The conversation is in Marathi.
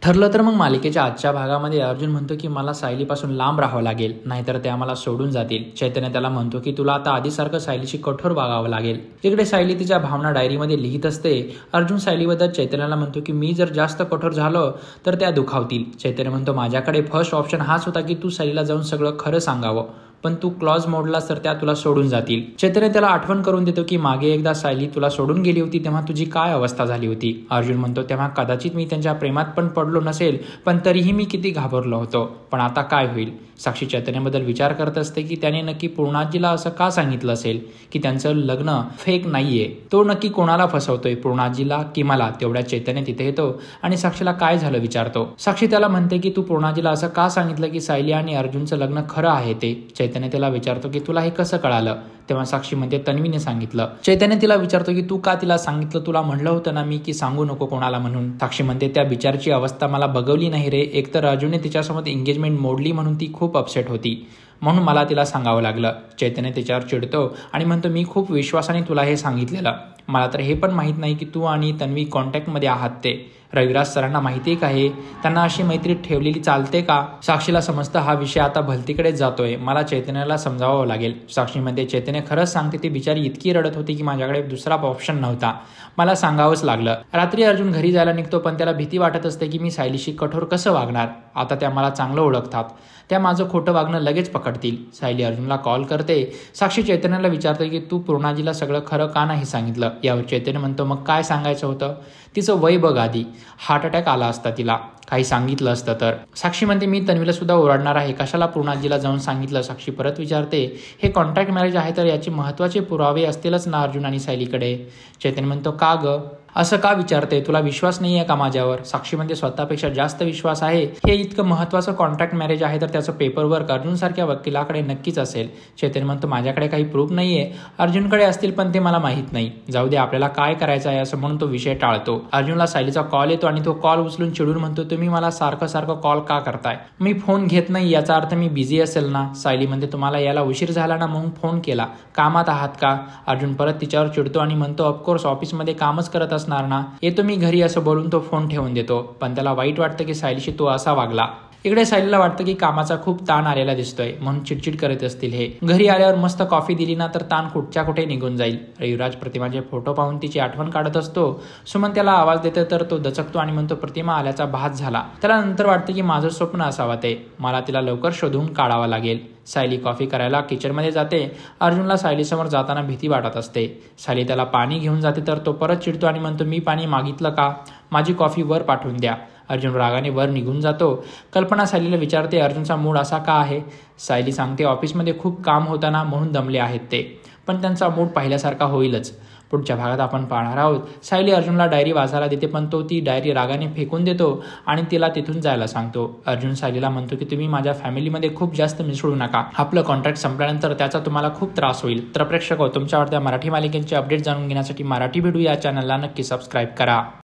ठरलं तर मग मालिकेच्या आजच्या भागामध्ये अर्जुन म्हणतो की मला सायलीपासून लांब राहावं लागेल, नाहीतर त्या मला सोडून जातील. चैतन्य त्याला म्हणतो की तुला आता आधीसारखं सायलीशी कठोर वागावं लागेल. तिकडे सायली तिच्या भावना डायरीमध्ये लिहित असते. अर्जुन सायलीबद्दल चैतन्याला म्हणतो की मी जर जास्त कठोर झालो तर त्या दुखावतील. चैतन्य म्हणतो माझ्याकडे फर्स्ट ऑप्शन हाच होता की तू सायलीला जाऊन सगळं खरं सांगावं, पण तू क्लॉज मोडलास तर त्या तुला सोडून जातील. चैतन्य त्याला आठवण करून देतो की मागे एकदा सायली तुला सोडून गेली होती तेव्हा तुझी काय अवस्था झाली होती. अर्जुन म्हणतो तेव्हा कदाचित मी त्यांच्या प्रेमात पण पडलो नसेल, पण तरीही मी किती घाबरलो होतो. पण आता काय होईल. साक्षी चैतन्याबद्दल विचार करत असते की त्याने नक्की पूर्णाजीला असं का सांगितलं असेल की त्यांचं लग्न फेक नाहीये. तो नक्की कोणाला फसवतोय, पूर्णाजीला की मला. तेवढ्या चैतन्य तिथे येतो आणि साक्षीला काय झालं विचारतो. साक्षी त्याला म्हणते की तू पूर्णाजीला असं का सांगितलं की सायली आणि अर्जुनचं लग्न खरं आहे ते. चैतन्य त्याला विचारतो की तुला हे कसं कळालं. तेव्हा साक्षी म्हणते तन्वीने सांगितलं. चैतन्य तिला विचारतो की तू का तिला सांगितलं, तुला म्हणलं होतं ना मी की सांगू नको कोणाला म्हणून. साक्षी म्हणते त्या बिचारची अवस्था मला बघवली नाही रे. एकतर अर्जुनने तिच्यासोबत एंगेजमेंट मोडली म्हणून ती खूप अपसेट होती, म्हणून मला तिला सांगावं लागलं. चैतन्य त्याच्यावर चिडतो आणि म्हणतो मी खूप विश्वासाने तुला हे सांगितलेलं. मला तर हे पण माहीत नाही की तू आणि तन्वी कॉन्टॅक्टमध्ये आहात ते. रविराज सरांना माहिती आहे का हे? त्यांना अशी मैत्री ठेवलेली चालते का? साक्षीला समजतं हा विषय आता भलतीकडेच जातोय, मला चैतन्याला समजावं लागेल. साक्षीमध्ये चैतन्य खरंच सांगते ती बिचारी इतकी रडत होती की माझ्याकडे दुसरा ऑप्शन नव्हता, मला सांगावंच लागलं. रात्री अर्जुन घरी जायला निघतो, पण त्याला भीती वाटत असते की मी सायलीशी कठोर कसं वागणार. आता त्या मला चांगलं ओळखतात, त्या माझं खोटं वागणं लगेच पकडतील. सायली अर्जुनला कॉल करते. साक्षी चैतन्याला विचारते की तू पूर्णाजीला सगळं खरं का नाही सांगितलं. यावर चैतन्य म्हणतो मग काय सांगायचं होतं. तिचं वय बघ आधी, हार्ट अटॅक आला असता तिला काही सांगितलं असतं तर. साक्षी म्हणते मी तन्वीला सुद्धा ओरडणार आहे, कशाला पूर्णाजीला जाऊन सांगितलं. साक्षी परत विचारते हे कॉन्ट्रॅक्ट मॅरेज आहे तर याचे महत्त्वाचे पुरावे असतीलच ना अर्जुन आणि सायलीकडे. चैतन्य म्हणतो का ग असं का विचारते, तुला विश्वास नाही आहे का माझ्यावर. साक्षी म्हणते स्वतःपेक्षा जास्त विश्वास आहे. हे इतकं महत्त्वाचं कॉन्ट्रॅक्ट मॅरेज आहे तर त्याचं पेपरवर्क अर्जुनसारख्या वकिलाकडे नक्कीच असेल. चैतन्य म्हणतो माझ्याकडे काही प्रूफ नाहीये, अर्जुनकडे असतील पण ते मला माहीत नाही. जाऊ दे आपल्याला काय करायचं आहे असं म्हणून तो विषय टाळतो. अर्जुनला सायलीचा कॉल येतो आणि तो कॉल उचलून चिडून म्हणतो तुम्ही मला सारखं सारखं कॉल का करताय. मी फोन घेत नाही याचा अर्थ मी बिझी असेल ना. सायली म्हणते तुम्हाला याला उशीर झाला ना म्हणून फोन केला, कामात आहात का. अर्जुन परत तिच्यावर चिडतो आणि म्हणतो ऑफकोर्स ऑफिसमध्ये कामच करत असणार ना, येतो मी घरी असं बोलून तो फोन ठेवून देतो. पण त्याला वाईट वाटतं की सायलीशी तो असा वागला. इकडे सायलीला वाटतं की कामाचा खूप ताण आलेला दिसतोय म्हणून चिडचिड करत असतील हे. घरी आल्यावर मस्त कॉफी दिली ना तर ताण कुठच्या कुठे निघून जाईल. रविराज प्रतिमाचे फोटो पाहून तिची आठवण काढत असतो. सुमन त्याला आवाज देते तर तो दचकतो आणि म्हणतो प्रतिमा आल्याचा भास झाला. त्याला नंतर वाटतं की माझं स्वप्न असावं ते, मला तिला लवकर शोधून काढावं लागेल. सायली कॉफी करायला किचनमध्ये जाते. अर्जुनला सायलीसमोर जाताना भीती वाटत असते. सायली त्याला पाणी घेऊन जाते तर तो परत चिडतो आणि म्हणतो मी पाणी मागितलं का, माझी कॉफी वर पाठवून द्या. अर्जुन रागाने वर निघून जातो. कल्पना सायलीला विचारते अर्जुनचा मूड असा का आहे. सायली सांगते ऑफिसमध्ये खूप काम होताना म्हणून दमले आहेत ते, पण त्यांचा मूड पहिल्यासारखा होईलच. पुढच्या भागात आपण पाहणार आहोत सायली अर्जुनला डायरी वाचायला देते पण तो ती डायरी रागाने फेकून देतो आणि तिला तिथून जायला सांगतो. अर्जुन सायलीला म्हणतो की तुम्ही माझ्या फॅमिलीमध्ये खूप जास्त मिसळू नका, आपलं कॉन्ट्रॅक्ट संपल्यानंतर त्याचा तुम्हाला खूप त्रास होईल. तर प्रेक्षक तुमच्या आवडत्या मराठी मालिकेचे अपडेट जाणून घेण्यासाठी मराठी भिडू या चॅनलला नक्की सबस्क्राईब करा.